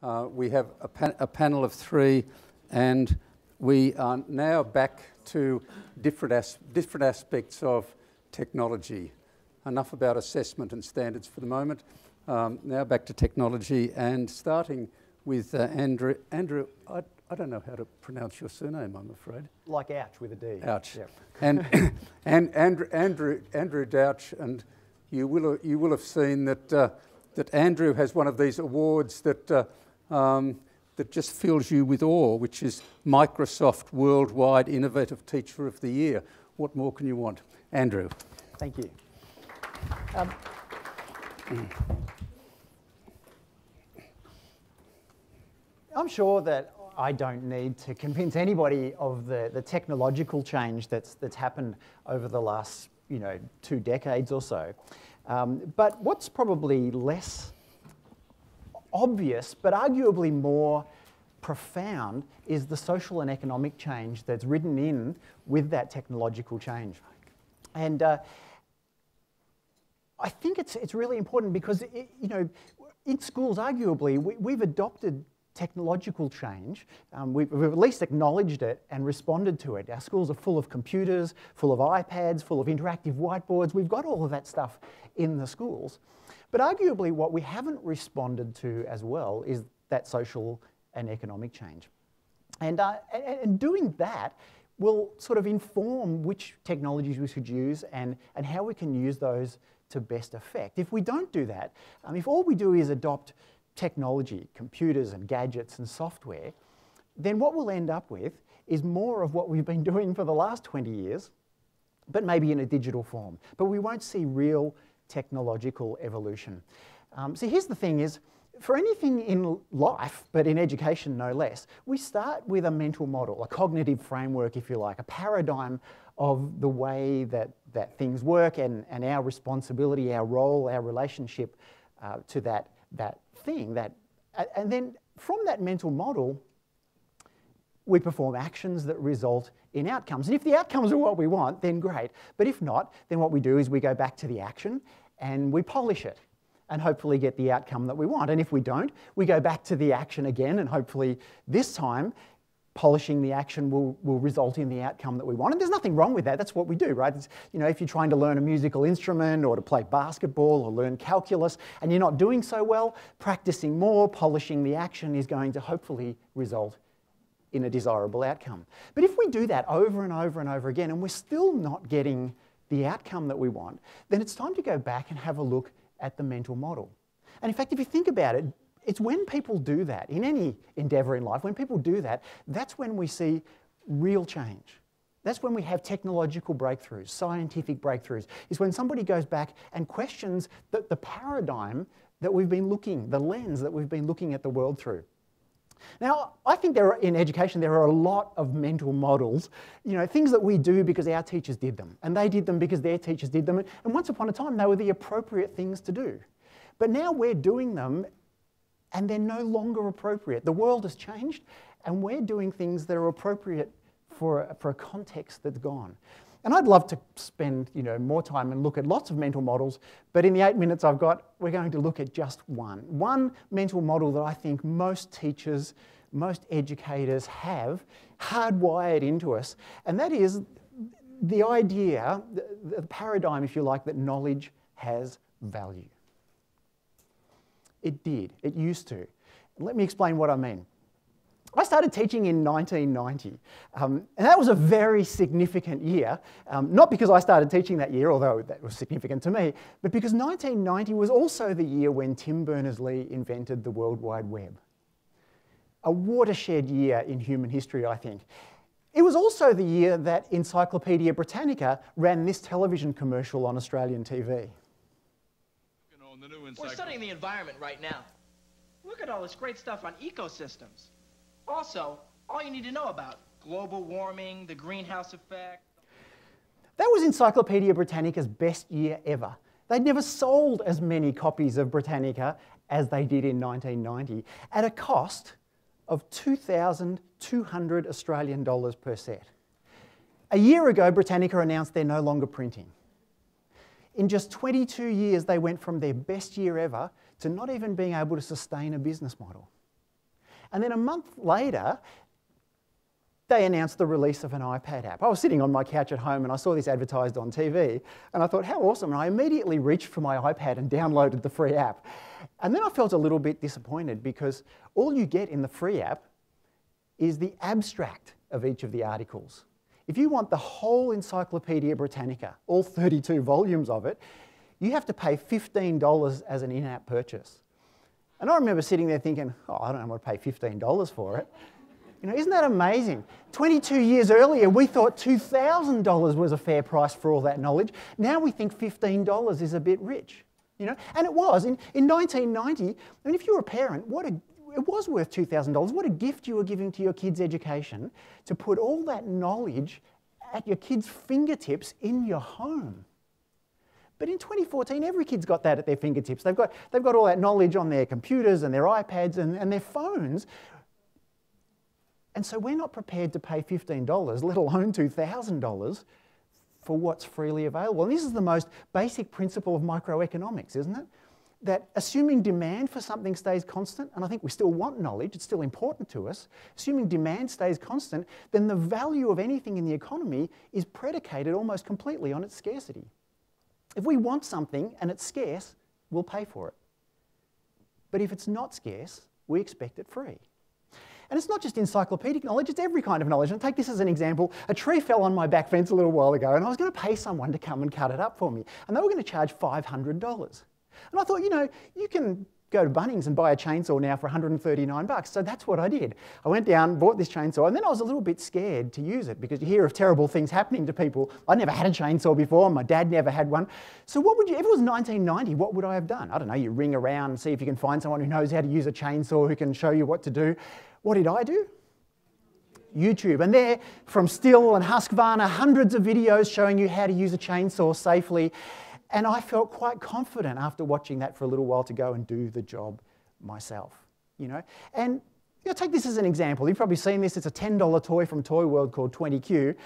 We have a panel of three, and we are now back to different aspects of technology. Enough about assessment and standards for the moment. Now back to technology, and starting with Andrew. Andrew, I don't know how to pronounce your surname, I'm afraid. Like Ouch with a D. Ouch. Yep. And Andrew Douch, and you will have seen that that Andrew has one of these awards that that just fills you with awe, which is Microsoft Worldwide Innovative Teacher of the Year. What more can you want, Andrew? Thank you. I'm sure that I don't need to convince anybody of the technological change that's happened over the last 2 decades or so. But what's probably less obvious, but arguably more profound, is the social and economic change that's ridden in with that technological change. And I think it's really important because in schools, arguably, we've adopted technological change. We've at least acknowledged it and responded to it. Our schools are full of computers, full of iPads, full of interactive whiteboards. We've got all of that stuff in the schools. But arguably what we haven't responded to as well is that social and economic change. And doing that will sort of inform which technologies we should use and how we can use those to best effect. If we don't do that, if all we do is adopt technology, computers and gadgets and software, then what we'll end up with is more of what we've been doing for the last 20 years, but maybe in a digital form. But we won't see real technological evolution. So here's the thing is, for anything in life, but in education no less, we start with a mental model, a cognitive framework, if you like, a paradigm of the way that things work and our responsibility, our role, our relationship to that thing. And then from that mental model, we perform actions that result in outcomes. And if the outcomes are what we want, then great. But if not, then what we do is we go back to the action and we polish it and hopefully get the outcome that we want. And if we don't, we go back to the action again, and hopefully this time polishing the action will result in the outcome that we want. And there's nothing wrong with that. That's what we do, right? It's, if you're trying to learn a musical instrument or to play basketball or learn calculus and you're not doing so well, practicing more, polishing the action is going to hopefully result in a desirable outcome. But if we do that over and over and over again and we're still not getting the outcome that we want, then it's time to go back and have a look at the mental model. And in fact, if you think about it, it's when people do that, in any endeavour in life, when people do that, that's when we see real change. That's when we have technological breakthroughs, scientific breakthroughs. It's when somebody goes back and questions the paradigm that we've been looking, the lens that we've been looking at the world through. Now, I think in education there are a lot of mental models, things that we do because our teachers did them, and they did them because their teachers did them, and once upon a time they were the appropriate things to do. But now we're doing them and they're no longer appropriate. The world has changed and we're doing things that are appropriate for a context that's gone. And I'd love to spend more time and look at lots of mental models, but in the 8 minutes I've got, we're going to look at just one. One mental model that I think most teachers, most educators have hardwired into us, and that is the idea, the paradigm, if you like, that knowledge has value. It did. It used to. Let me explain what I mean. I started teaching in 1990, and that was a very significant year, not because I started teaching that year, although that was significant to me, but because 1990 was also the year when Tim Berners-Lee invented the World Wide Web. A watershed year in human history, I think. It was also the year that Encyclopedia Britannica ran this television commercial on Australian TV. We're studying the environment right now. Look at all this great stuff on ecosystems. Also, all you need to know about global warming, the greenhouse effect. That was Encyclopedia Britannica's best year ever. They'd never sold as many copies of Britannica as they did in 1990 at a cost of 2,200 Australian dollars per set. A year ago, Britannica announced they're no longer printing. In just 22 years, they went from their best year ever to not even being able to sustain a business model. And then a month later, they announced the release of an iPad app. I was sitting on my couch at home and I saw this advertised on TV and I thought, how awesome. And I immediately reached for my iPad and downloaded the free app. And then I felt a little bit disappointed because all you get in the free app is the abstract of each of the articles. If you want the whole Encyclopedia Britannica, all 32 volumes of it, you have to pay $15 as an in-app purchase. And I remember sitting there thinking, oh, I don't want to pay $15 for it. You know, isn't that amazing? 22 years earlier, we thought $2,000 was a fair price for all that knowledge. Now we think $15 is a bit rich, you know? And it was. In 1990, I mean, if you're a parent, it was worth $2,000. What a gift you were giving to your kids' education to put all that knowledge at your kids' fingertips in your home. But in 2014, every kid's got that at their fingertips. They've got all that knowledge on their computers and their iPads and their phones. And so we're not prepared to pay $15, let alone $2,000, for what's freely available. And this is the most basic principle of microeconomics, isn't it? That assuming demand for something stays constant, and I think we still want knowledge, it's still important to us, assuming demand stays constant, then the value of anything in the economy is predicated almost completely on its scarcity. If we want something and it's scarce, we'll pay for it. But if it's not scarce, we expect it free. And it's not just encyclopedic knowledge, it's every kind of knowledge. And take this as an example. A tree fell on my back fence a little while ago and I was going to pay someone to come and cut it up for me. And they were going to charge $500. And I thought, you know, you can go to Bunnings and buy a chainsaw now for $139. So that's what I did. I went down, bought this chainsaw, and then I was a little bit scared to use it because you hear of terrible things happening to people. I never had a chainsaw before, my dad never had one. So what would you, if it was 1990, what would I have done? I don't know, you ring around and see if you can find someone who knows how to use a chainsaw, who can show you what to do. What did I do? YouTube. And there, from Still and Husqvarna, hundreds of videos showing you how to use a chainsaw safely. And I felt quite confident after watching that for a little while to go and do the job myself, you know. And you know, take this as an example. You've probably seen this. It's a $10 toy from Toy World called 20Q.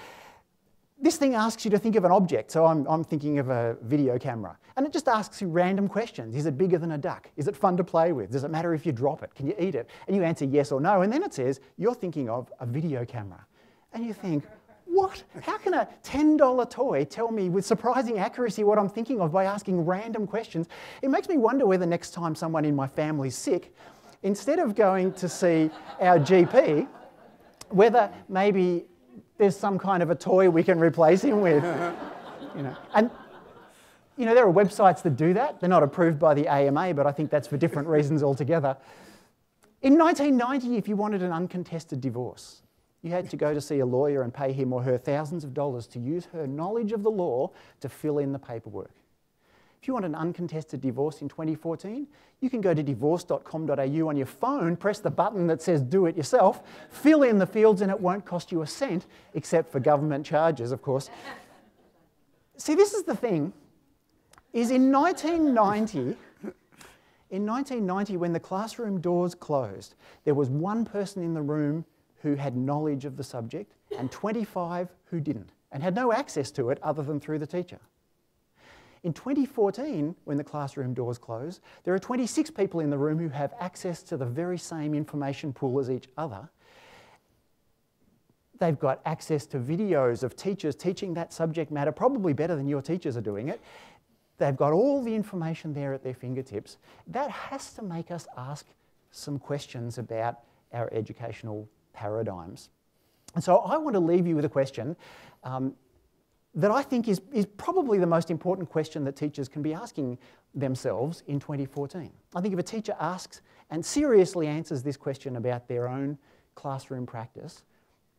This thing asks you to think of an object. So I'm thinking of a video camera. And it just asks you random questions. Is it bigger than a duck? Is it fun to play with? Does it matter if you drop it? Can you eat it? And you answer yes or no. And then it says, you're thinking of a video camera. And you think, what? How can a $10 toy tell me with surprising accuracy what I'm thinking of by asking random questions? It makes me wonder whether next time someone in my family's sick, instead of going to see our GP, whether maybe there's some kind of a toy we can replace him with. You know. And you know, there are websites that do that. They're not approved by the AMA, but I think that's for different reasons altogether. In 1990, if you wanted an uncontested divorce, you had to go to see a lawyer and pay him or her thousands of dollars to use her knowledge of the law to fill in the paperwork. If you want an uncontested divorce in 2014, you can go to divorce.com.au on your phone, press the button that says do it yourself, fill in the fields, and it won't cost you a cent, except for government charges, of course. See, this is the thing, is in 1990, when the classroom doors closed, there was one person in the room who had knowledge of the subject and 25 who didn't and had no access to it other than through the teacher. In 2014, when the classroom doors close, there are 26 people in the room who have access to the very same information pool as each other. They've got access to videos of teachers teaching that subject matter, probably better than your teachers are doing it. They've got all the information there at their fingertips. That has to make us ask some questions about our educational paradigms. And so I want to leave you with a question that I think is probably the most important question that teachers can be asking themselves in 2014. I think if a teacher asks and seriously answers this question about their own classroom practice,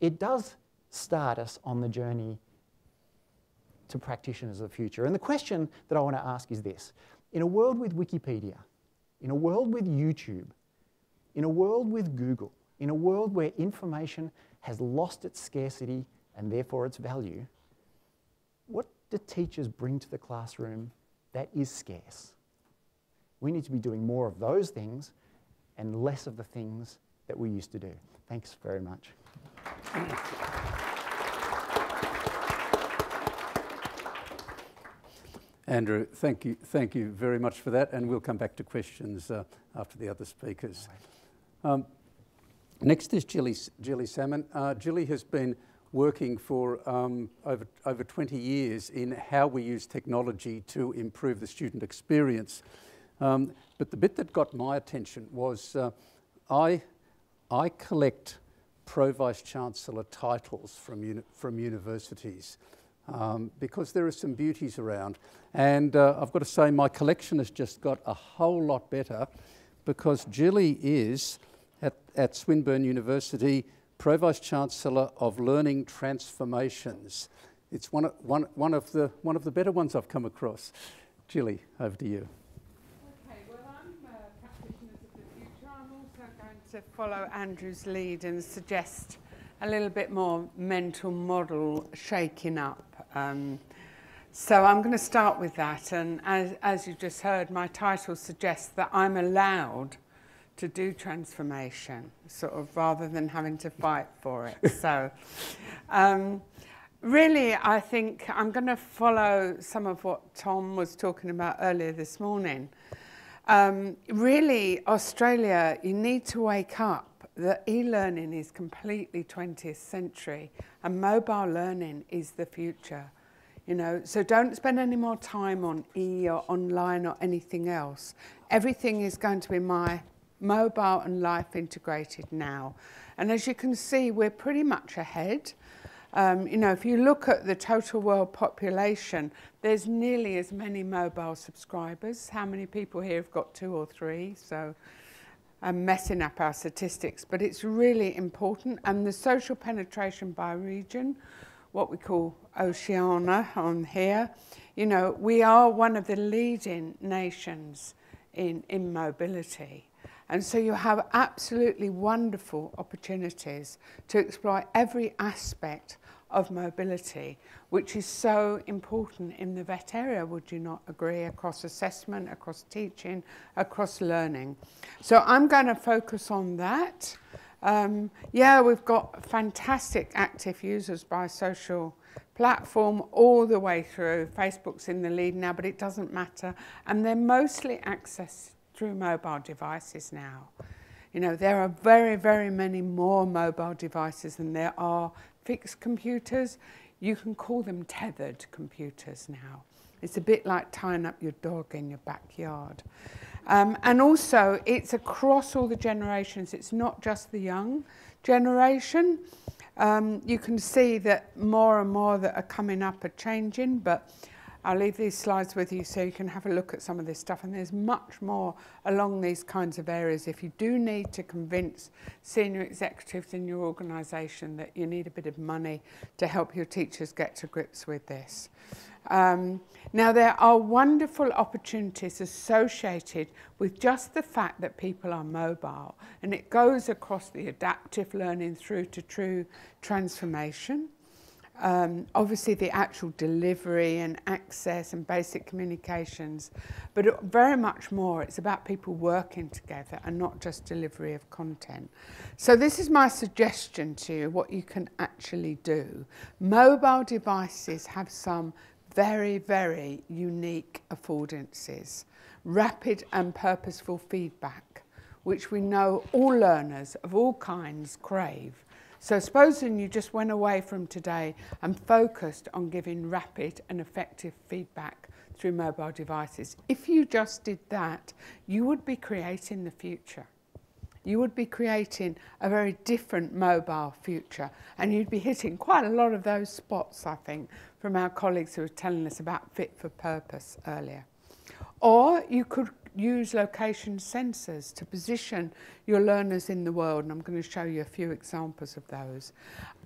it does start us on the journey to practitioners of the future. And the question that I want to ask is this. In a world with Wikipedia, in a world with YouTube, in a world with Google, in a world where information has lost its scarcity and therefore its value, what do teachers bring to the classroom that is scarce? We need to be doing more of those things and less of the things that we used to do. Thanks very much. Andrew, thank you very much for that, and we'll come back to questions after the other speakers. Next is Gilly Salmon. Gilly has been working for over 20 years in how we use technology to improve the student experience. But the bit that got my attention was I collect Pro Vice Chancellor titles from universities because there are some beauties around. And I've got to say my collection has just got a whole lot better because Gilly is, at Swinburne University, Pro Vice Chancellor of Learning Transformations. It's one of the better ones I've come across. Gilly, over to you. Okay, well, I'm Practitioners of the Future. I'm also going to follow Andrew's lead and suggest a little bit more mental model shaking up. So I'm going to start with that, and as you just heard, my title suggests that I'm allowed to do transformation, sort of, rather than having to fight for it. So really, I think I'm going to follow some of what Tom was talking about earlier this morning. Really, Australia, you need to wake up that e-learning is completely 20th century and mobile learning is the future. You know, so don't spend any more time on or online or anything else. Everything is going to be mobile and life integrated now. And as you can see, we're pretty much ahead. You know, if you look at the total world population, there's nearly as many mobile subscribers. How many people here have got 2 or 3? So I'm messing up our statistics, but it's really important. And the social penetration by region, what we call Oceania on here, you know, we are one of the leading nations in mobility. And so you have absolutely wonderful opportunities to explore every aspect of mobility, which is so important in the VET area, would you not agree, across assessment, across teaching, across learning. So I'm going to focus on that. Yeah, we've got fantastic active users by social platform all the way through. Facebook's in the lead now, but it doesn't matter. And they're mostly accessed through mobile devices now. You know, there are very, very many more mobile devices than there are fixed computers. You can call them tethered computers now. It's a bit like tying up your dog in your backyard. And also, it's across all the generations. It's not just the young generation. You can see that more and more that are coming up are changing, but I'll leave these slides with you so you can have a look at some of this stuff. And there's much more along these kinds of areas. If you do need to convince senior executives in your organisation that you need a bit of money to help your teachers get to grips with this. Now, there are wonderful opportunities associated with just the fact that people are mobile, and it goes across the adaptive learning through to true transformation. Obviously the actual delivery and access and basic communications, but very much more, it's about people working together and not just delivery of content. So this is my suggestion to you, what you can actually do. Mobile devices have some very, very unique affordances. Rapid and purposeful feedback, which we know all learners of all kinds crave. So supposing you just went away from today and focused on giving rapid and effective feedback through mobile devices, if you just did that, you would be creating the future. You would be creating a very different mobile future, and you'd be hitting quite a lot of those spots, I think, from our colleagues who were telling us about fit for purpose earlier. Or you could use location sensors to position your learners in the world, and I'm going to show you a few examples of those.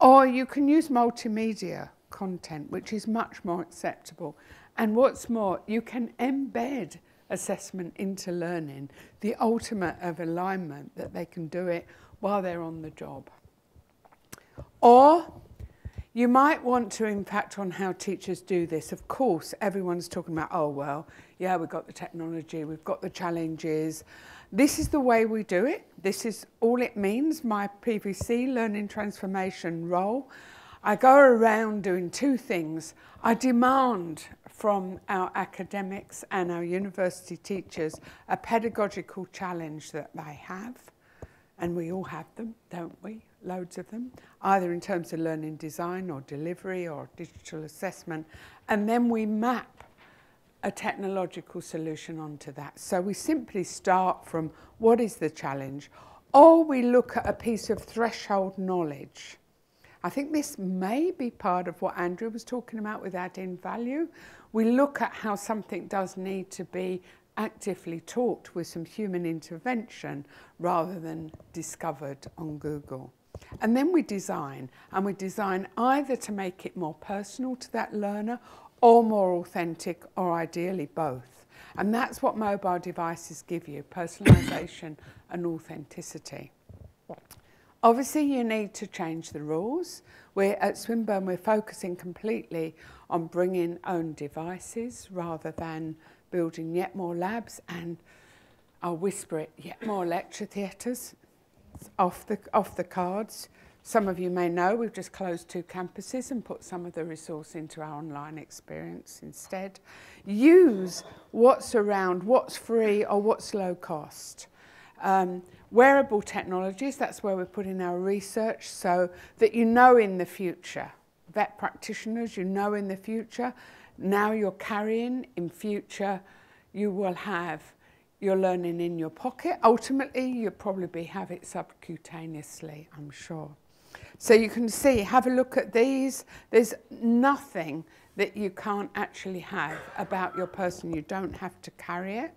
Or you can use multimedia content, which is much more acceptable. And what's more, you can embed assessment into learning, the ultimate of alignment, that they can do it while they're on the job. Or you might want to impact on how teachers do this. Of course, everyone's talking about, oh, well, yeah, we've got the technology, we've got the challenges. This is the way we do it. This is all it means, my PVC, Learning Transformation role. I go around doing 2 things. I demand from our academics and our university teachers a pedagogical challenge that they have. and we all have them, don't we? Loads of them, either in terms of learning design or delivery or digital assessment, and then we map a technological solution onto that. So we simply start from what is the challenge, or we look at a piece of threshold knowledge. I think this may be part of what Andrew was talking about with adding value. We look at how something does need to be actively taught with some human intervention rather than discovered on Google. And then we design, and we design either to make it more personal to that learner or more authentic, or ideally both. And that's what mobile devices give you, personalisation and authenticity. Obviously, you need to change the rules. At Swinburne, we're focusing completely on bringing own devices rather than building yet more labs and, I'll whisper it, yet more lecture theatres. It's off the cards. Some of you may know we've just closed 2 campuses and put some of the resource into our online experience instead. Use what's around, what's free or what's low cost. Wearable technologies, that's where we're putting our research, so that you know in the future, vet practitioners, you know in the future, now you're carrying, in future you will have your learning in your pocket. Ultimately, you'll probably have it subcutaneously, I'm sure. So you can see, have a look at these. There's nothing that you can't actually have about your person. You don't have to carry it.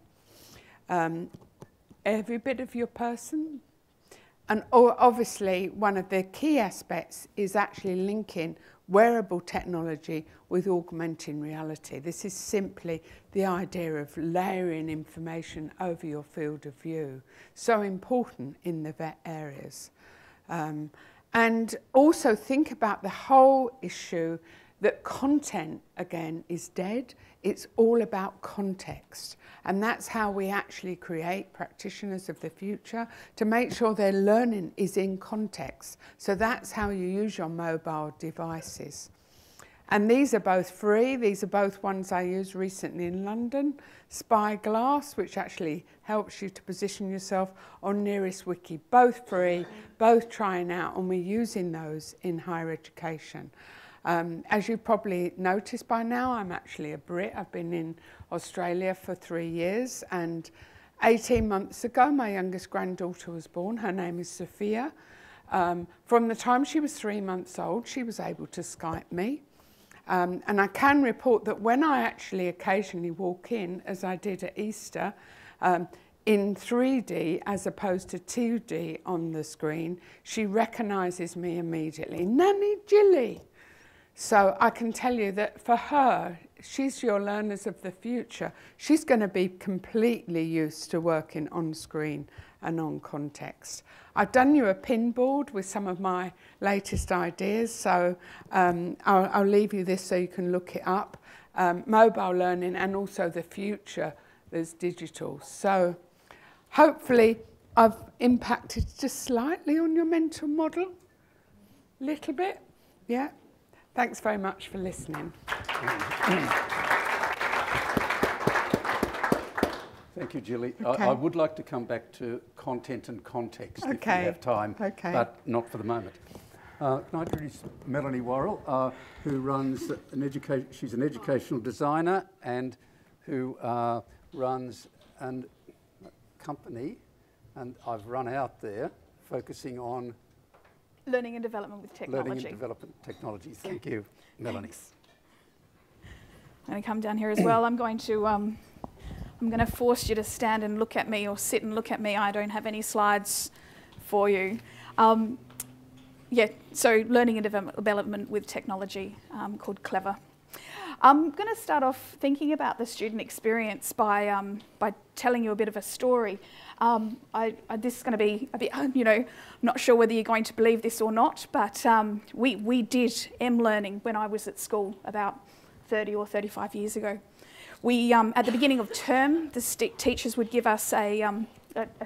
Every bit of your person. And obviously, one of the key aspects is actually linking wearable technology with augmenting reality. This is simply the idea of layering information over your field of view. So important in the vet areas. And also think about the whole issue that content, again, is dead. It's all about context. And that's how we actually create practitioners of the future, to make sure their learning is in context. So that's how you use your mobile devices. And these are both free. These are both ones I used recently in London. Spyglass, which actually helps you to position yourself on Nearest Wiki. Both free, both trying out, and we're using those in higher education. As you probably noticed by now, I'm actually a Brit. I've been in Australia for 3 years, and 18 months ago, my youngest granddaughter was born. Her name is Sophia. From the time she was 3 months old, she was able to Skype me. And I can report that when I actually occasionally walk in, as I did at Easter, in 3D as opposed to 2D on the screen, she recognises me immediately. Nanny Gilly. So I can tell you that for her, she's your learners of the future. She's going to be completely used to working on screen and on context. I've done you a pin board with some of my latest ideas, so I'll leave you this so you can look it up. Mobile learning and also the future, there's digital. So hopefully I've impacted just slightly on your mental model, little bit, yeah. Thanks very much for listening. Thank you, Gilly. Okay. I would like to come back to content and context if we have time, but not for the moment. Can I introduce Melanie Worrall, who runs she's an educational designer and who runs a company, and I've run out there, focusing on learning and development with technology. Learning and development technology. Thank you, Melanie. Thanks. I'm going to come down here as well. I'm going to force you to stand and look at me, or sit and look at me. I don't have any slides for you. Yeah, so learning and development with technology, called Clever. I'm going to start off thinking about the student experience by telling you a bit of a story. This is going to be a bit, I'm not sure whether you're going to believe this or not, but we did M-learning when I was at school about 30 or 35 years ago. We, at the beginning of term, the teachers would give us a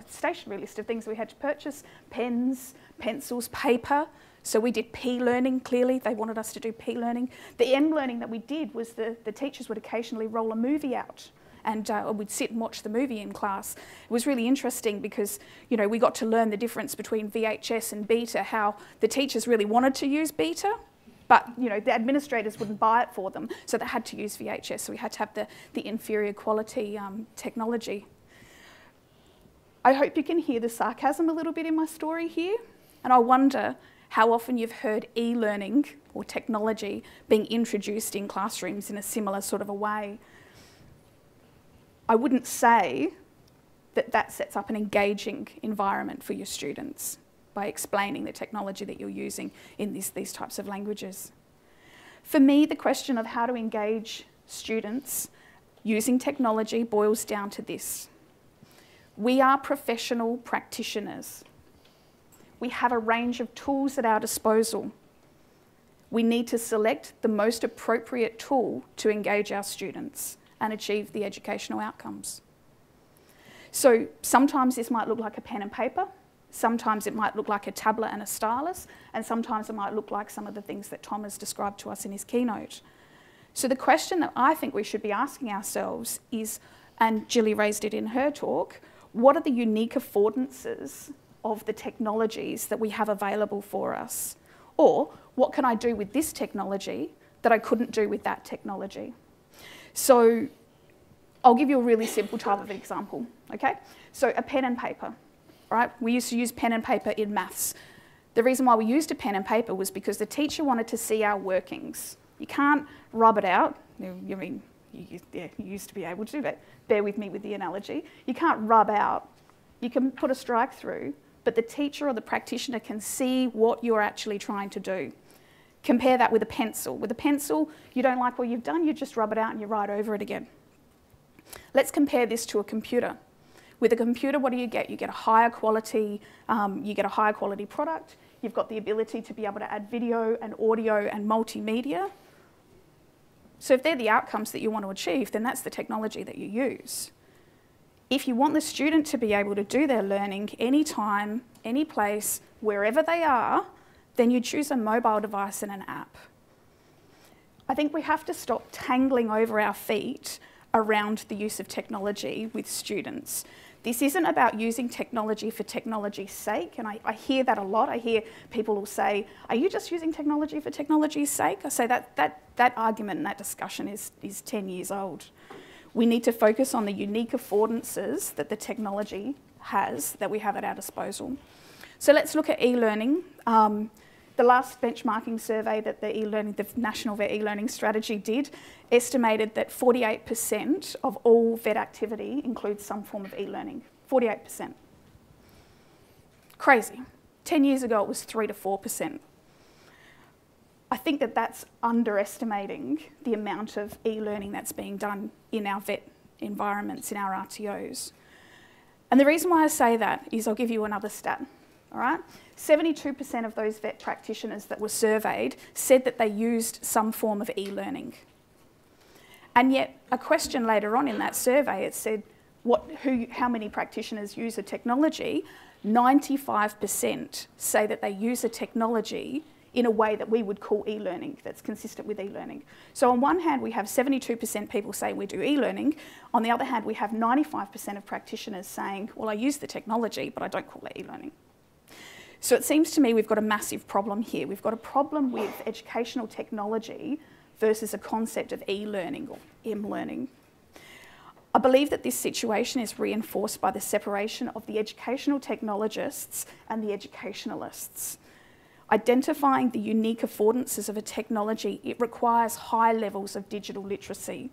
stationery list of things we had to purchase: pens, pencils, paper. So we did P-learning, clearly. They wanted us to do P-learning. The M-learning that we did was the teachers would occasionally roll a movie out and we'd sit and watch the movie in class. It was really interesting because, you know, we got to learn the difference between VHS and beta, how the teachers really wanted to use beta, but, you know, the administrators wouldn't buy it for them, so they had to use VHS, so we had to have the inferior quality technology. I hope you can hear the sarcasm a little bit in my story here, and I wonder how often you've heard e-learning or technology being introduced in classrooms in a similar sort of a way. I wouldn't say that that sets up an engaging environment for your students by explaining the technology that you're using in these types of languages. For me, the question of how to engage students using technology boils down to this. We are professional practitioners. We have a range of tools at our disposal. We need to select the most appropriate tool to engage our students and achieve the educational outcomes. So sometimes this might look like a pen and paper, sometimes it might look like a tablet and a stylus, and sometimes it might look like some of the things that Tom has described to us in his keynote. So the question that I think we should be asking ourselves is, and Gilly raised it in her talk, what are the unique affordances of the technologies that we have available for us? Or what can I do with this technology that I couldn't do with that technology? So I'll give you a really simple type of example, okay? So a pen and paper, right? We used to use pen and paper in maths. The reason why we used a pen and paper was because the teacher wanted to see our workings. You can't rub it out. You mean, you used to be able to, but bear with me with the analogy. You can't rub out. You can put a strike through, but the teacher or the practitioner can see what you're actually trying to do. Compare that with a pencil. With a pencil, you don't like what you've done, you just rub it out and you write over it again. Let's compare this to a computer. With a computer, what do? You get a higher quality, product. You've got the ability to be able to add video and audio and multimedia. So if they're the outcomes that you want to achieve, then that's the technology that you use. If you want the student to be able to do their learning anytime, any place, wherever they are, then you choose a mobile device and an app. I think we have to stop tangling over our feet around the use of technology with students. This isn't about using technology for technology's sake, and I hear that a lot. I hear people will say, are you just using technology for technology's sake? I say that argument and that discussion is 10 years old. We need to focus on the unique affordances that the technology has, that we have at our disposal. So let's look at e-learning. The last benchmarking survey that the National VET e-learning strategy did estimated that 48% of all VET activity includes some form of e-learning. 48%. Crazy. 10 years ago it was 3 to 4%. I think that that's underestimating the amount of e-learning that's being done in our VET environments, in our RTOs. And the reason why I say that is I'll give you another stat, all right? 72% of those VET practitioners that were surveyed said that they used some form of e-learning. And yet, a question later on in that survey, it said, how many practitioners use a technology? 95% say that they use a technology in a way that we would call e-learning, that's consistent with e-learning. So on one hand, we have 72% people say we do e-learning. On the other hand, we have 95% of practitioners saying, well, I use the technology, but I don't call it e-learning. So it seems to me we've got a massive problem here. We've got a problem with educational technology versus a concept of e-learning or m-learning. I believe that this situation is reinforced by the separation of the educational technologists and the educationalists. Identifying the unique affordances of a technology, it requires high levels of digital literacy.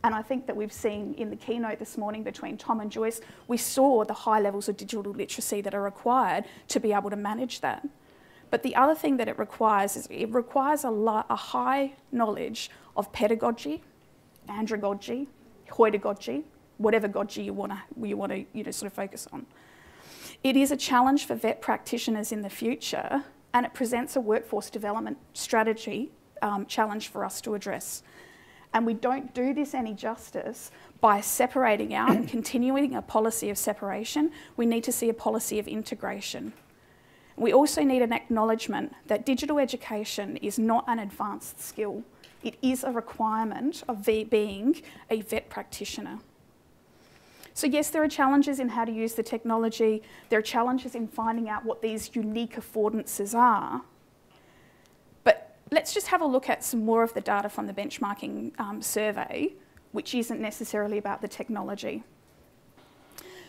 And I think that we've seen in the keynote this morning between Tom and Joyce, we saw the high levels of digital literacy that are required to be able to manage that. But the other thing that it requires is it requires a high knowledge of pedagogy, andragogy, hoidagogy, whatever gogy you want to sort of focus on. It is a challenge for VET practitioners in the future, and it presents a workforce development strategy challenge for us to address. And we don't do this any justice by separating out and continuing a policy of separation. We need to see a policy of integration. We also need an acknowledgement that digital education is not an advanced skill. It is a requirement of being a vet practitioner. So yes, there are challenges in how to use the technology. There are challenges in finding out what these unique affordances are. But let's just have a look at some more of the data from the benchmarking survey, which isn't necessarily about the technology.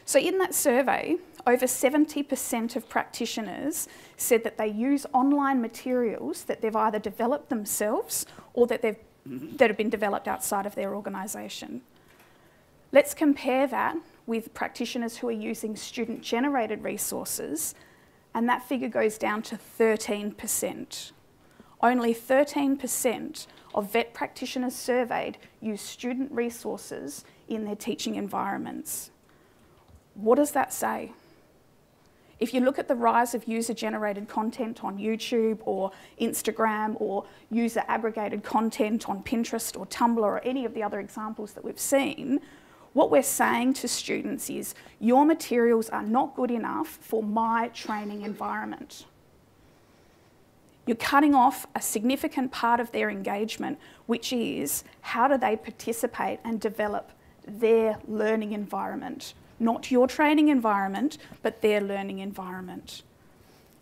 So in that survey, over 70% of practitioners said that they use online materials that they've either developed themselves or that have been developed outside of their organisation. Let's compare that with practitioners who are using student-generated resources, and that figure goes down to 13%. Only 13% of vet practitioners surveyed use student resources in their teaching environments. What does that say? If you look at the rise of user-generated content on YouTube or Instagram, or user-aggregated content on Pinterest or Tumblr or any of the other examples that we've seen, what we're saying to students is, your materials are not good enough for my training environment. You're cutting off a significant part of their engagement, which is, how do they participate and develop their learning environment? Not your training environment, but their learning environment.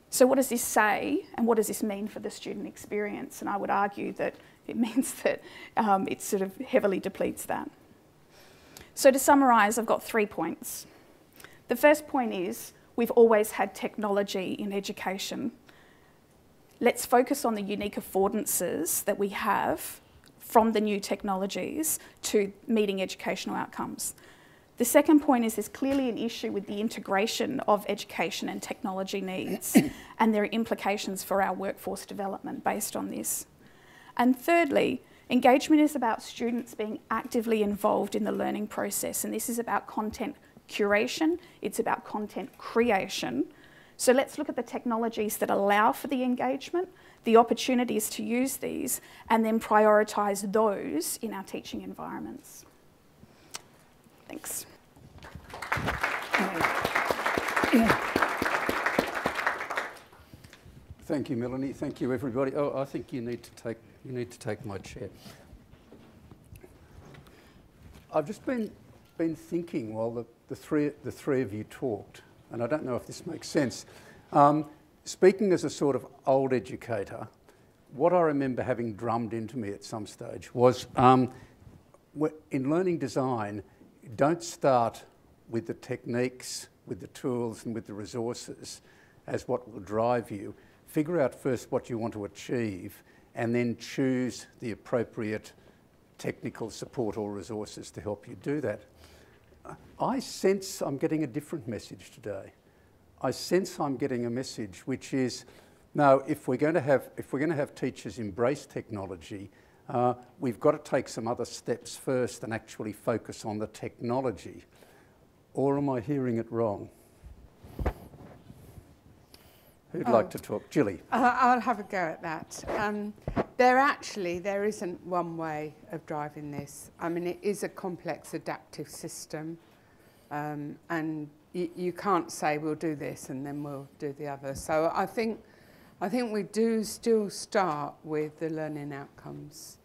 So what does this say, and what does this mean for the student experience? And I would argue that it means that it sort of heavily depletes that. So to summarise, I've got 3 points. The first point is, we've always had technology in education. Let's focus on the unique affordances that we have from the new technologies to meeting educational outcomes. The second point is, there's clearly an issue with the integration of education and technology needs, and there are implications for our workforce development based on this. And thirdly, engagement is about students being actively involved in the learning process, and this is about content curation, it's about content creation. So let's look at the technologies that allow for the engagement, the opportunities to use these, and then prioritise those in our teaching environments. Thanks. Thank you, Melanie. Thank you, everybody. Oh, I think you need to take my chair. I've just been thinking while the three of you talked, and I don't know if this makes sense. Speaking as a sort of old educator, what I remember having drummed into me at some stage was, in learning design, don't start with the techniques, with the tools and with the resources as what will drive you. Figure out first what you want to achieve, and then choose the appropriate technical support or resources to help you do that. I sense I'm getting a different message today. I sense I'm getting a message which is, no, if we're going to have teachers embrace technology, we've got to take some other steps first and actually focus on the technology. Or am I hearing it wrong? Who'd like to talk? Gilly. I'll have a go at that. There isn't one way of driving this. I mean, it is a complex adaptive system, and you can't say we'll do this and then we'll do the other. So I think we do still start with the learning outcomes.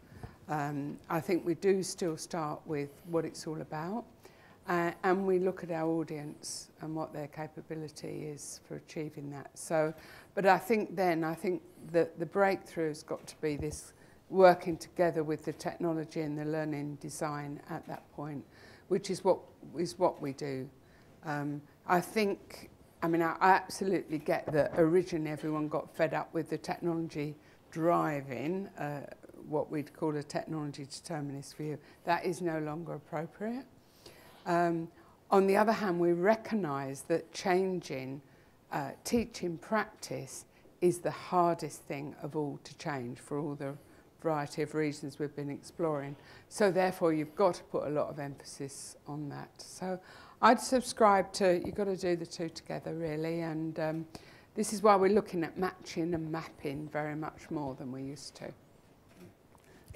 I think we do still start with what it's all about. And we look at our audience and what their capability is for achieving that. So, but I think that the breakthrough has got to be this working together with the technology and the learning design at that point, which is what we do. I absolutely get that originally everyone got fed up with the technology driving what we'd call a technology determinist view. That is no longer appropriate. On the other hand, we recognise that changing teaching practice is the hardest thing of all to change for all the variety of reasons we've been exploring. So therefore, you've got to put a lot of emphasis on that. So I'd subscribe to, you've got to do the two together really, and this is why we're looking at matching and mapping very much more than we used to.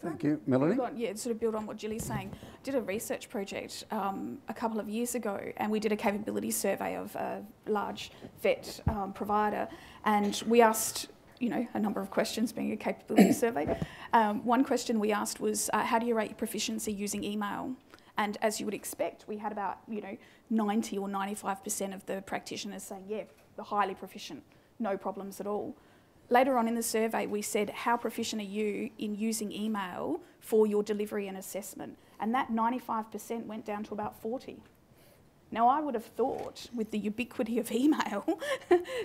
Thank you. Melanie? Yeah, sort of build on what Gilly's saying. I did a research project a couple of years ago, and we did a capability survey of a large vet provider, and we asked, a number of questions, being a capability survey. One question we asked was, how do you rate your proficiency using email? And as you would expect, we had about 90 or 95% of the practitioners saying, yeah, highly proficient, no problems at all. Later on in the survey, we said, how proficient are you in using email for your delivery and assessment? And that 95% went down to about 40. Now, I would have thought, with the ubiquity of email,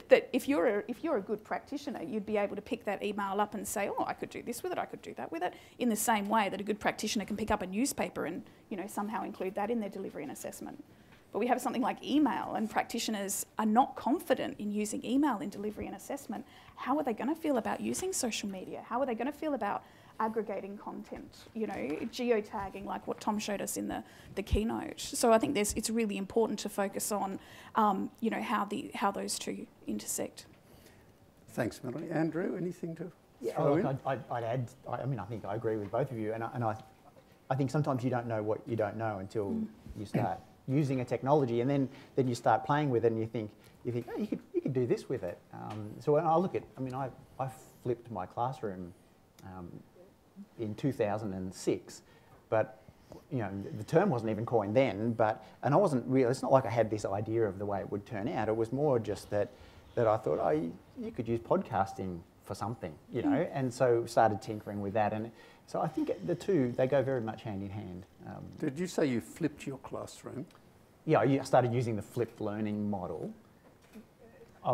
that if you're a good practitioner, you'd be able to pick that email up and say, oh, I could do this with it, I could do that with it, in the same way that a good practitioner can pick up a newspaper and somehow include that in their delivery and assessment. But we have something like email, and practitioners are not confident in using email in delivery and assessment. How are they going to feel about using social media? How are they going to feel about aggregating content, geotagging, like what Tom showed us in the keynote? So I think it's really important to focus on, how those two intersect. Thanks, Melanie. Andrew, anything to throw in? I'd add, I think I agree with both of you, and I think sometimes you don't know what you don't know until you start using a technology, and then you start playing with it, and you think, oh, you could do this with it. So when I look at, I flipped my classroom in 2006, but the term wasn't even coined then. And I wasn't really. It's not like I had this idea of the way it would turn out. It was more just that I thought, oh, you could use podcasting for something, and so started tinkering with that. And so I think the two, they go very much hand in hand. Did you say you flipped your classroom? Yeah, I started using the flipped learning model.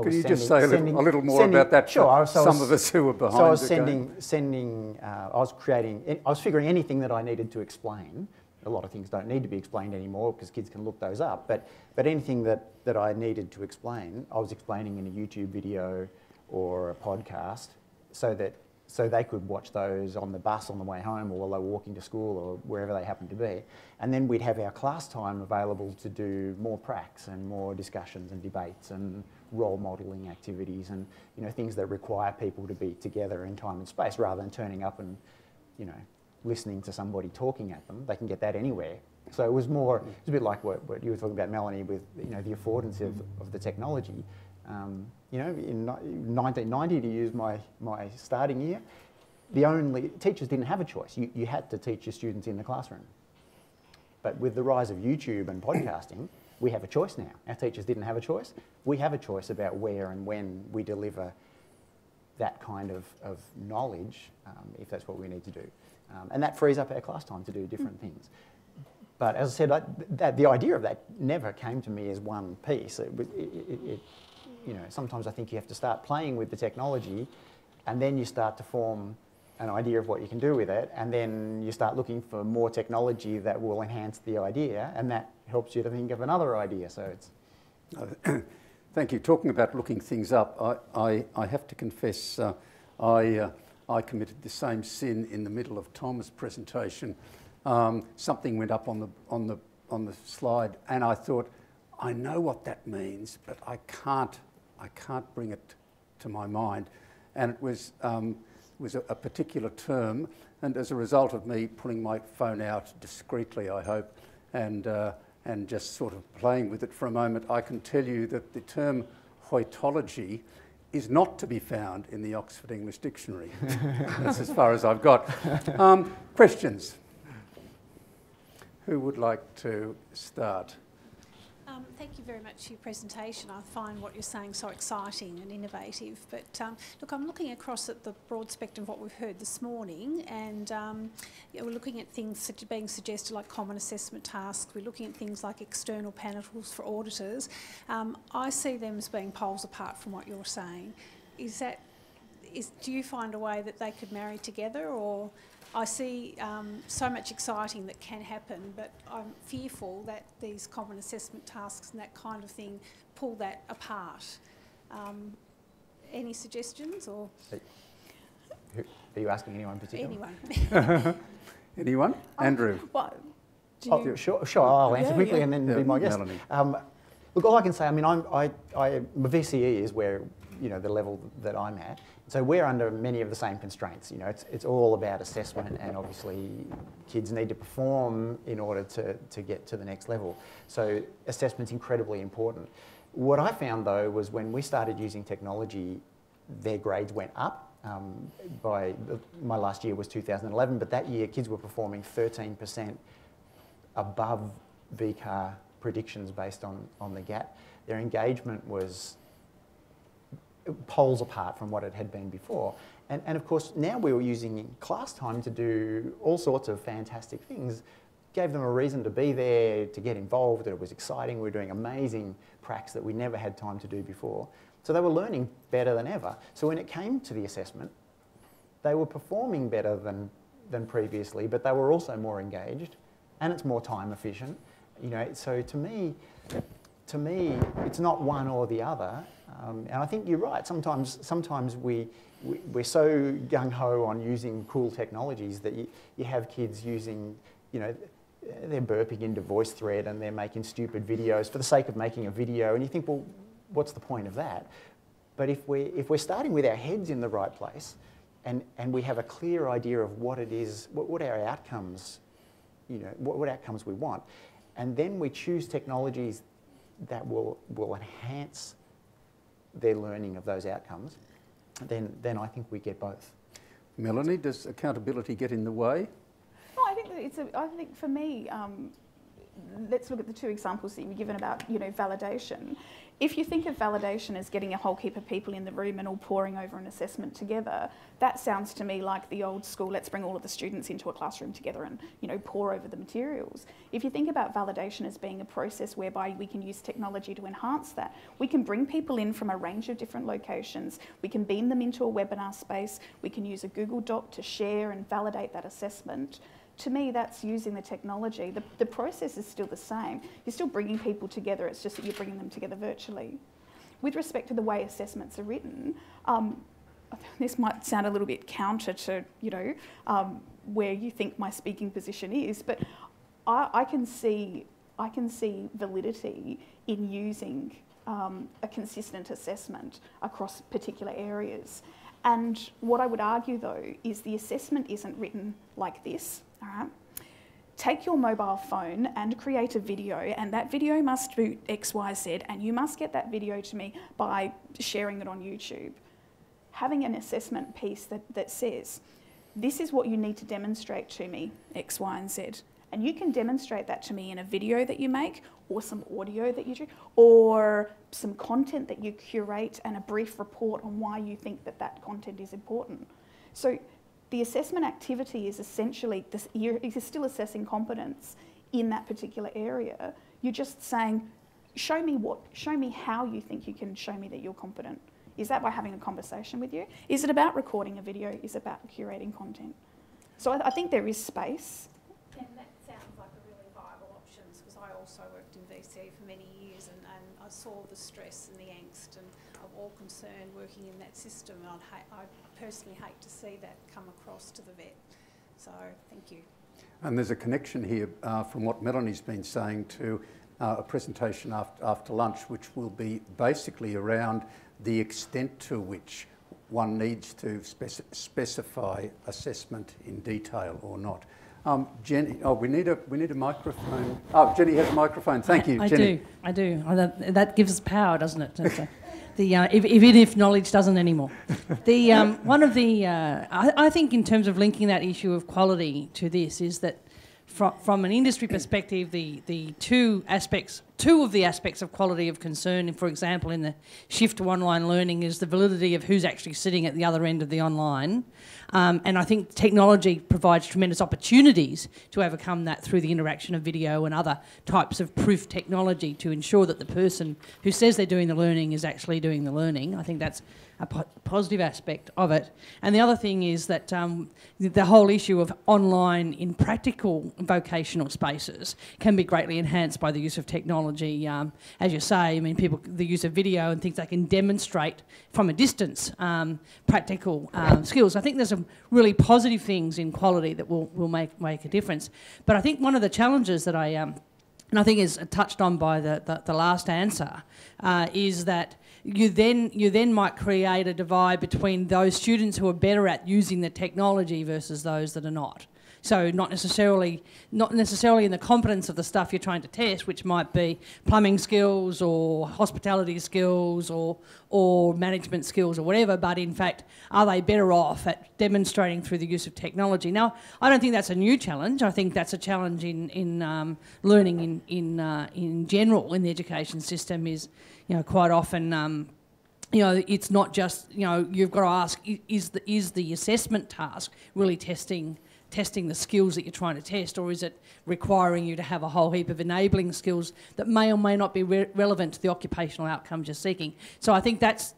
Could you just say a little more about that? Sure. So some of us who were behind. So I was I was figuring anything that I needed to explain. A lot of things don't need to be explained anymore because kids can look those up. But anything that I needed to explain, I was explaining in a YouTube video or a podcast, so they could watch those on the bus on the way home, or while they were walking to school, or wherever they happened to be. And then we'd have our class time available to do more pracs and more discussions and debates and role modelling activities, and things that require people to be together in time and space, rather than turning up and listening to somebody talking at them. They can get that anywhere. So it was a bit like what you were talking about, Melanie, with the affordance of the technology. In 1990, to use my starting year, teachers didn't have a choice. You had to teach your students in the classroom. But with the rise of YouTube and podcasting, we have a choice now. Our teachers didn't have a choice. We have a choice about where and when we deliver that kind of knowledge, if that's what we need to do. And that frees up our class time to do different things. But as I said, the idea of that never came to me as one piece. Sometimes I think you have to start playing with the technology, and then you start to form an idea of what you can do with it, and then you start looking for more technology that will enhance the idea, and that helps you to think of another idea. So it's... Thank you. Talking about looking things up, I have to confess I committed the same sin in the middle of Tom's presentation. Something went up on the slide, and I thought, I know what that means, but I can't bring it to my mind. And it was a particular term, and as a result of me pulling my phone out discreetly, I hope, and just sort of playing with it for a moment, I can tell you that the term hoitology is not to be found in the Oxford English Dictionary. That's as far as I've got. Questions? Who would like to start? Thank you very much for your presentation. I find what you're saying so exciting and innovative. But look, I'm looking across at the broad spectrum of what we've heard this morning, and we're looking at things being suggested like common assessment tasks. We're looking at things like external panels for auditors. I see them as being poles apart from what you're saying. Do you find a way that they could marry together, or? I see so much exciting that can happen, but I'm fearful that these common assessment tasks and that kind of thing pull that apart. Any suggestions? Or are you asking anyone in particular? Anyone. Anyone? Andrew? Sure, I'll answer quickly and then be my guest. Melanie. Look, all I can say, my VCE is where, the level that I'm at. So we're under many of the same constraints. It's all about assessment, and obviously kids need to perform in order to get to the next level. So assessment's incredibly important. What I found though was when we started using technology, their grades went up. My last year was 2011, but that year kids were performing 13% above VCAR predictions based on the gap. Their engagement was poles apart from what it had been before. And of course, now we were using class time to do all sorts of fantastic things. Gave them a reason to be there, to get involved, that it was exciting. We were doing amazing pracs that we never had time to do before. So they were learning better than ever. So when it came to the assessment, they were performing better than previously, but they were also more engaged, and it's more time efficient. You know, so to me, it's not one or the other. And I think you're right. Sometimes we're so gung-ho on using cool technologies that you have kids using, you know, they're burping into VoiceThread and they're making stupid videos for the sake of making a video, and you think, well, what's the point of that? But if we're starting with our heads in the right place, and we have a clear idea of what it is, what our outcomes, you know, what outcomes we want, and then we choose technologies that will enhance their learning of those outcomes, then I think we get both. Melanie, does accountability get in the way? No, I think for me, let's look at the two examples that you were given about, you know, validation. If you think of validation as getting a whole heap of people in the room and all poring over an assessment together, that sounds to me like the old school, let's bring all of the students into a classroom together and, you know, pour over the materials. If you think about validation as being a process whereby we can use technology to enhance that, we can bring people in from a range of different locations, we can beam them into a webinar space, we can use a Google Doc to share and validate that assessment. To me, that's using the technology. The process is still the same. You're still bringing people together, it's just that you're bringing them together virtually. With respect to the way assessments are written, this might sound a little bit counter to, you know, where you think my speaking position is, but I can see validity in using a consistent assessment across particular areas. And what I would argue, though, is the assessment isn't written like this. All right. Take your mobile phone and create a video, and that video must do X, Y, Z, and you must get that video to me by sharing it on YouTube. Having an assessment piece that says, this is what you need to demonstrate to me, X, Y, and Z. And you can demonstrate that to me in a video that you make, or some audio that you do, or some content that you curate and a brief report on why you think that content is important. So the assessment activity is essentially, you're still assessing competence in that particular area. You're just saying, show me how you think you can show me that you're competent. Is that by having a conversation with you? Is it about recording a video? Is it about curating content? So I think there is space. And that sounds like a really viable option, because I also worked in VC for many years, and I saw the stress and the angst and of all concerned working in that system. I personally hate to see that come across to the vet. So thank you. And there's a connection here from what Melanie's been saying to a presentation after lunch, which will be basically around the extent to which one needs to specify assessment in detail or not. Jenny, we need a microphone. Oh, Jenny has a microphone. Thank you, Jenny. I do. That gives us power, doesn't it? Even if knowledge doesn't anymore. I think in terms of linking that issue of quality to this is that from an industry perspective, the two of the aspects of quality of concern, for example, in the shift to online learning, is the validity of who's actually sitting at the other end of the online. And I think technology provides tremendous opportunities to overcome that through the interaction of video and other types of proof technology to ensure that the person who says they're doing the learning is actually doing the learning. I think that's a positive aspect of it. And the other thing is that the whole issue of online in practical vocational spaces can be greatly enhanced by the use of technology. As you say, I mean, the use of video and things they can demonstrate from a distance practical skills. I think there's some really positive things in quality that will make a difference. But I think one of the challenges that and I think is touched on by the last answer, is that you then might create a divide between those students who are better at using the technology versus those that are not. So not necessarily in the competence of the stuff you're trying to test, which might be plumbing skills or hospitality skills or management skills or whatever, but in fact, are they better off at demonstrating through the use of technology? Now, I don't think that's a new challenge. I think that's a challenge in learning in general in the education system is, quite often, it's not just, you've got to ask, is the assessment task really testing the skills that you're trying to test, or is it requiring you to have a whole heap of enabling skills that may or may not be relevant to the occupational outcomes you're seeking? So I think that's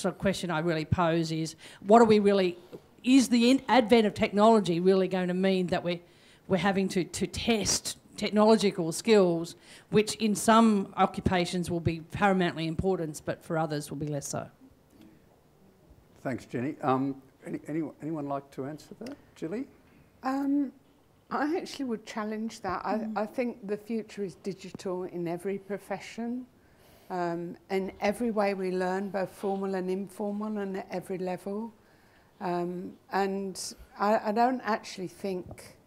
a question I really pose is, is the advent of technology really going to mean that we're having to test technological skills, which in some occupations will be paramountly important, but for others will be less so? Thanks, Jenny. Anyone like to answer that? Gilly? I actually would challenge that. I think the future is digital in every profession, in every way we learn, both formal and informal, and at every level. And I don't actually think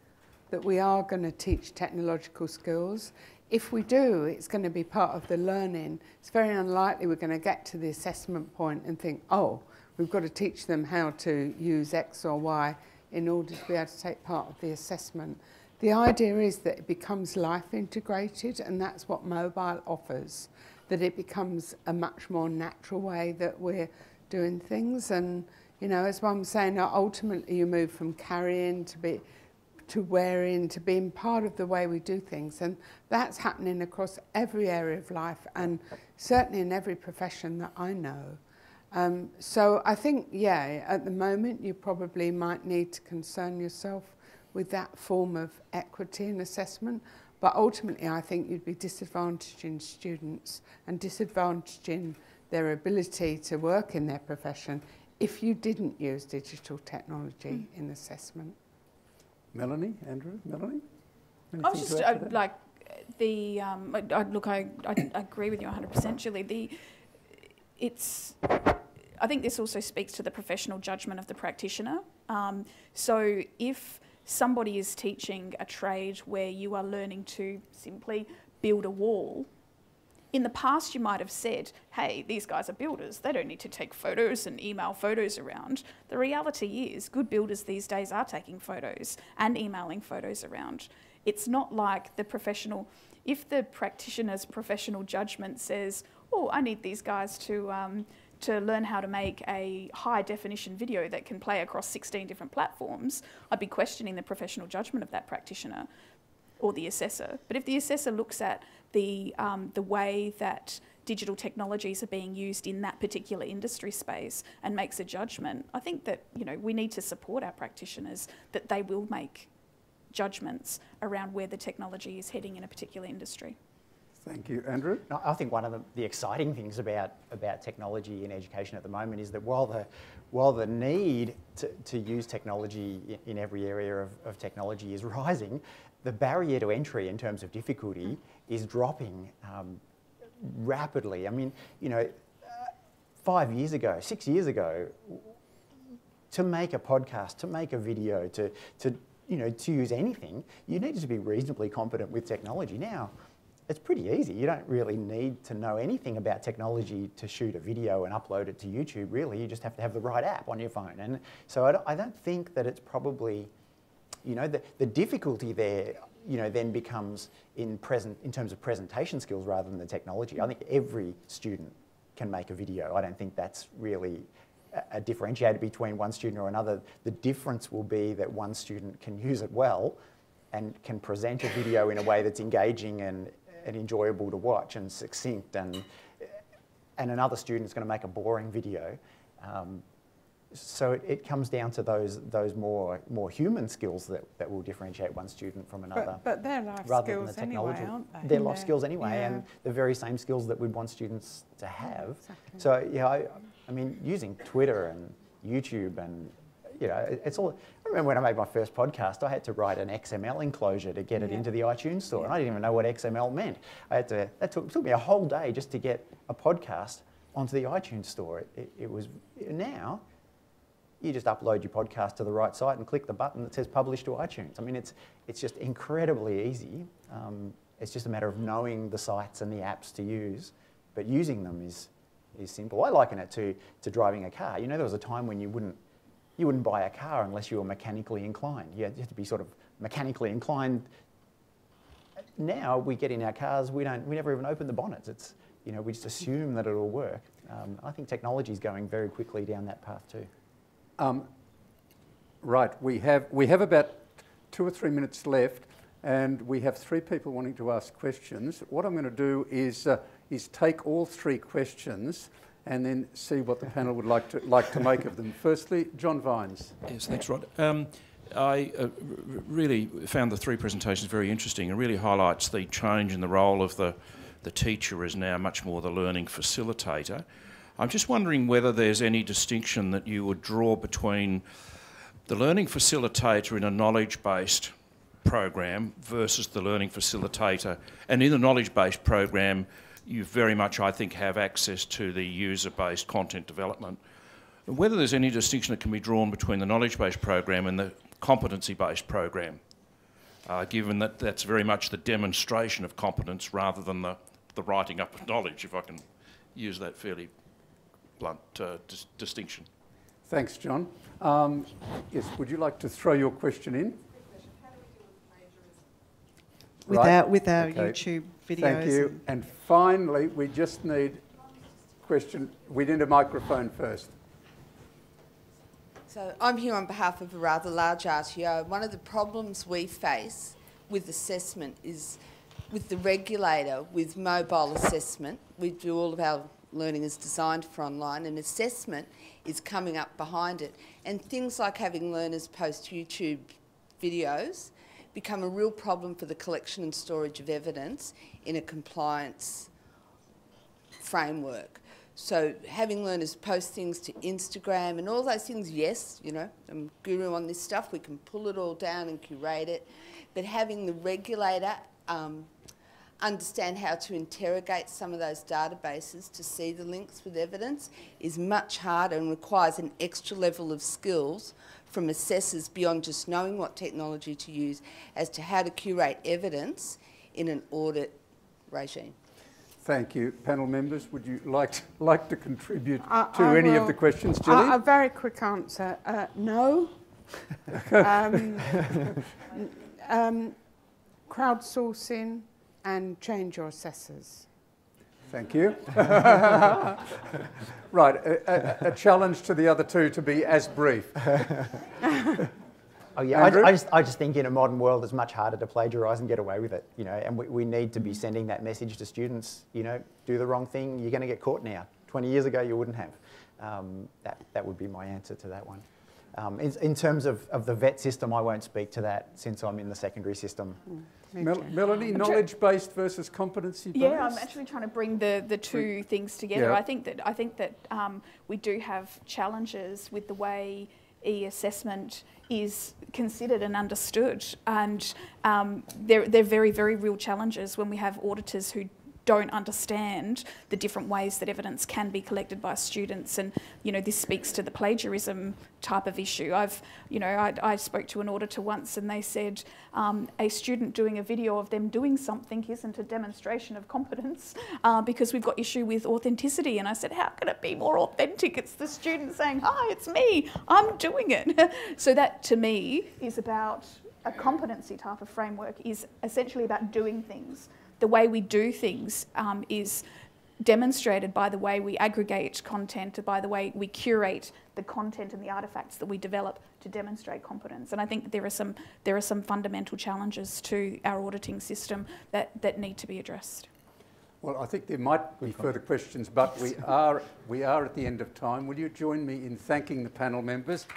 that we are going to teach technological skills. If we do, it's going to be part of the learning. It's very unlikely we're going to get to the assessment point and think, oh, we've got to teach them how to use X or Y in order to be able to take part of the assessment. The idea is that it becomes life integrated, and that's what mobile offers, that it becomes a much more natural way that we're doing things. And, as one was saying, ultimately you move from carrying to wearing, to being part of the way we do things. And that's happening across every area of life, and certainly in every profession that I know. So I think, at the moment you probably might need to concern yourself with that form of equity and assessment, but ultimately I think you'd be disadvantaging students and disadvantaging their ability to work in their profession if you didn't use digital technology in assessment. Melanie, Andrew, Melanie? I was just I agree with you 100%, Gilly. I think this also speaks to the professional judgment of the practitioner. So if somebody is teaching a trade where you are learning to simply build a wall, in the past you might have said, hey, these guys are builders, they don't need to take photos and email photos around. The reality is good builders these days are taking photos and emailing photos around. It's not like the professional, if the practitioner's professional judgment says, oh, I need these guys to learn how to make a high definition video that can play across 16 different platforms, I'd be questioning the professional judgment of that practitioner or the assessor. But if the assessor looks at the way that digital technologies are being used in that particular industry space and makes a judgment, I think that we need to support our practitioners that they will make judgments around where the technology is heading in a particular industry. Thank you. Andrew? I think one of the exciting things about technology in education at the moment is that while the need to use technology in every area of technology is rising, the barrier to entry in terms of difficulty is dropping rapidly. I mean, 5 years ago, 6 years ago, to make a podcast, to make a video, to use anything, you needed to be reasonably competent with technology. Now, it's pretty easy. You don't really need to know anything about technology to shoot a video and upload it to YouTube, really. You just have to have the right app on your phone. And so I don't think that it's probably, the difficulty there, then becomes in terms of presentation skills rather than the technology. I think every student can make a video. I don't think that's really a differentiator between one student or another. The difference will be that one student can use it well and can present a video in a way that's engaging and enjoyable to watch and succinct, and another student's going to make a boring video. So it comes down to those more human skills that will differentiate one student from another. But they're life skills anyway, aren't they? They're life skills anyway, and the very same skills that we'd want students to have. Exactly. So I mean, using Twitter and YouTube and it's all. I remember when I made my first podcast, I had to write an XML enclosure to get it into the iTunes store, and I didn't even know what XML meant. It took me a whole day just to get a podcast onto the iTunes store. It was now. you just upload your podcast to the right site and click the button that says publish to iTunes. I mean, it's just incredibly easy. It's just a matter of knowing the sites and the apps to use, but using them is simple. I liken it to driving a car. You know, there was a time when you wouldn't buy a car unless you were mechanically inclined. You had to be sort of mechanically inclined. Now we get in our cars, we never even open the bonnets. It's, you know, we just assume that it'll work. I think technology is going very quickly down that path too. Right, we have about 2 or 3 minutes left, and we have 3 people wanting to ask questions. What I'm going to do is take all 3 questions and then see what the panel would like to make of them. Firstly, John Vines. Yes, thanks, Rod. I really found the 3 presentations very interesting. It really highlights the change in the role of the teacher as now much more the learning facilitator. I'm just wondering whether there's any distinction that you would draw between the learning facilitator in a knowledge-based program versus the learning facilitator. And in the knowledge-based program, you very much, I think, have access to the user-based content development. Whether there's any distinction that can be drawn between the knowledge-based program and the competency-based program, given that that's very much the demonstration of competence rather than the writing up of knowledge, if I can use that fairly blunt distinction. Thanks, John. Yes, would you like to throw your question in? With our YouTube videos. Thank you. And finally, we just need question. We need a microphone first. So I'm here on behalf of a rather large RTO. One of the problems we face with assessment is with the regulator, with mobile assessment. We do all of our learning is designed for online, and assessment is coming up behind it. And things like having learners post YouTube videos become a real problem for the collection and storage of evidence in a compliance framework. So having learners post things to Instagram and all those things, yes, you know, I'm a guru on this stuff, we can pull it all down and curate it, but having the regulator understand how to interrogate some of those databases to see the links with evidence is much harder and requires an extra level of skills from assessors beyond just knowing what technology to use as to how to curate evidence in an audit regime. Thank you. Panel members, would you like to contribute to any of the questions, Gilly? A very quick answer. No. Crowdsourcing and change your assessors. Thank you. Right, a challenge to the other 2 to be as brief. Oh yeah, I just think in a modern world it's much harder to plagiarise and get away with it, you know, and we need to be sending that message to students, you know, do the wrong thing, you're going to get caught now. 20 years ago you wouldn't have. That would be my answer to that one. In terms of the VET system, I won't speak to that since I'm in the secondary system. Melanie, knowledge-based versus competency-based? Yeah, I'm actually trying to bring the 2 things together. Yeah. I think that we do have challenges with the way e-assessment is considered and understood, and they're very, very real challenges when we have auditors who don't understand the different ways that evidence can be collected by students, and you know, this speaks to the plagiarism type of issue. I spoke to an auditor once and they said a student doing a video of them doing something isn't a demonstration of competence because we've got issue with authenticity. And I said, how can it be more authentic? It's the student saying, hi, it's me, I'm doing it. So that to me is about a competency type of framework, is essentially about doing things. The way we do things is demonstrated by the way we aggregate content, by the way we curate the content and the artefacts that we develop to demonstrate competence. And I think that there are some fundamental challenges to our auditing system that need to be addressed. Well, I think there might be further questions, but we are at the end of time. Will you join me in thanking the panel members?